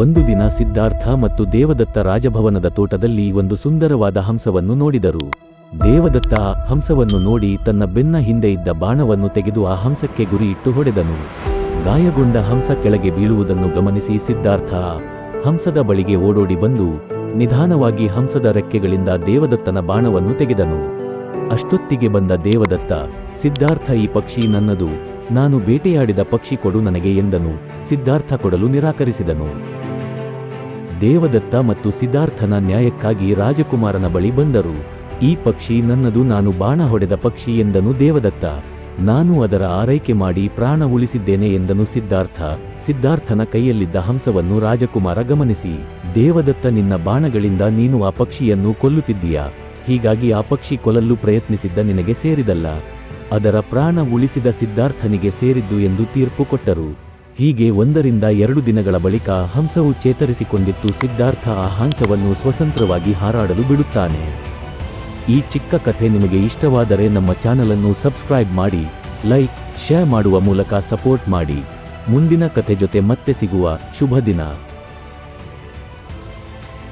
ಒಂದು ದಿನ ಸಿದ್ಧಾರ್ಥ ಮತ್ತು ದೇವದತ್ತ ರಾಜಭವನದ ತೋಟದಲ್ಲಿ ಒಂದು ಸುಂದರವಾದ ಹಂಸವನ್ನು ನೋಡಿದರು. ದೇವದತ್ತ ಆ ಹಂಸವನ್ನು ನೋಡಿ ತನ್ನ ಬೆನ್ನ ಹಿಂದೆ ಇದ್ದ ಬಾಣವನ್ನು ತೆಗೆದು ಆ ಹಂಸಕ್ಕೆ ಗುರಿಯಿಟ್ಟು ಹೊಡೆದನು. ಗಾಯಗೊಂಡ ಹಂಸ ಕೆಳಗೆ ಬೀಳುವುದನ್ನು ಗಮನಿಸಿ ಸಿದ್ಧಾರ್ಥ ಹಂಸದ ಬಳಿಗೆ ಓಡೋಡಿ ಬಂದು ನಿಧಾನವಾಗಿ ಹಂಸದ ರೆಕ್ಕೆಗಳಿಂದ ದೇವದತ್ತನ ಬಾಣವನ್ನು ತೆಗೆದನು. ಅಷ್ಟೊತ್ತಿಗೆ ಬಂದ ದೇವದತ್ತ, ಸಿದ್ಧಾರ್ಥ, ಈ ಪಕ್ಷಿ ನನ್ನದು, ನಾನು ಬೇಟೆಯಾಡಿದ ಪಕ್ಷಿ ಕೊಡು ನನಗೆ ಎಂದನು. ಸಿದ್ಧಾರ್ಥ ಕೊಡಲು ನಿರಾಕರಿಸಿದನು. ದೇವದತ್ತ ಮತ್ತು ಸಿದ್ಧಾರ್ಥನ ನ್ಯಾಯಕ್ಕಾಗಿ ರಾಜಕುಮಾರನ ಬಳಿ ಬಂದರು. ಈ ಪಕ್ಷಿ ನನ್ನದು, ನಾನು ಬಾಣ ಹೊಡೆದ ಪಕ್ಷಿ ಎಂದನು ದೇವದತ್ತ. ನಾನು ಅದರ ಆರೈಕೆ ಮಾಡಿ ಪ್ರಾಣ ಉಳಿಸಿದ್ದೇನೆ ಎಂದನು ಸಿದ್ಧಾರ್ಥ. ಸಿದ್ಧಾರ್ಥನ ಕೈಯಲ್ಲಿದ್ದ ಹಂಸವನ್ನು ರಾಜಕುಮಾರ ಗಮನಿಸಿ, ದೇವದತ್ತ, ನಿನ್ನ ಬಾಣಗಳಿಂದ ನೀನು ಆ ಪಕ್ಷಿಯನ್ನು ಕೊಲ್ಲುತ್ತಿದ್ದೀಯಾ, ಹೀಗಾಗಿ ಆ ಪಕ್ಷಿ ಕೊಲ್ಲಲು ಪ್ರಯತ್ನಿಸಿದ್ದ ನಿನಗೆ ಸೇರಿದಲ್ಲ, ಅದರ ಪ್ರಾಣ ಉಳಿಸಿದ ಸಿದ್ಧಾರ್ಥನಿಗೆ ಸೇರಿದ್ದು ಎಂದು ತೀರ್ಪು ಕೊಟ್ಟರು. ಹೀಗೆ 1-2 ದಿನಗಳ ಬಳಿಕ ಹಂಸವು ಚೇತರಿಸಿಕೊಂಡಿತ್ತು. ಸಿದ್ಧಾರ್ಥ ಆ ಹಂಸವನ್ನು ಸ್ವತಂತ್ರವಾಗಿ ಹಾರಾಡಲು ಬಿಡುತ್ತಾನೆ. ಈ ಚಿಕ್ಕ ಕಥೆ ನಿಮಗೆ ಇಷ್ಟವಾದರೆ ನಮ್ಮ ಚಾನಲನ್ನು ಸಬ್ಸ್ಕ್ರೈಬ್ ಮಾಡಿ, ಲೈಕ್, ಶೇರ್ ಮಾಡುವ ಮೂಲಕ ಸಪೋರ್ಟ್ ಮಾಡಿ. ಮುಂದಿನ ಕಥೆ ಜೊತೆ ಮತ್ತೆ ಸಿಗುವ. ಶುಭ ದಿನ.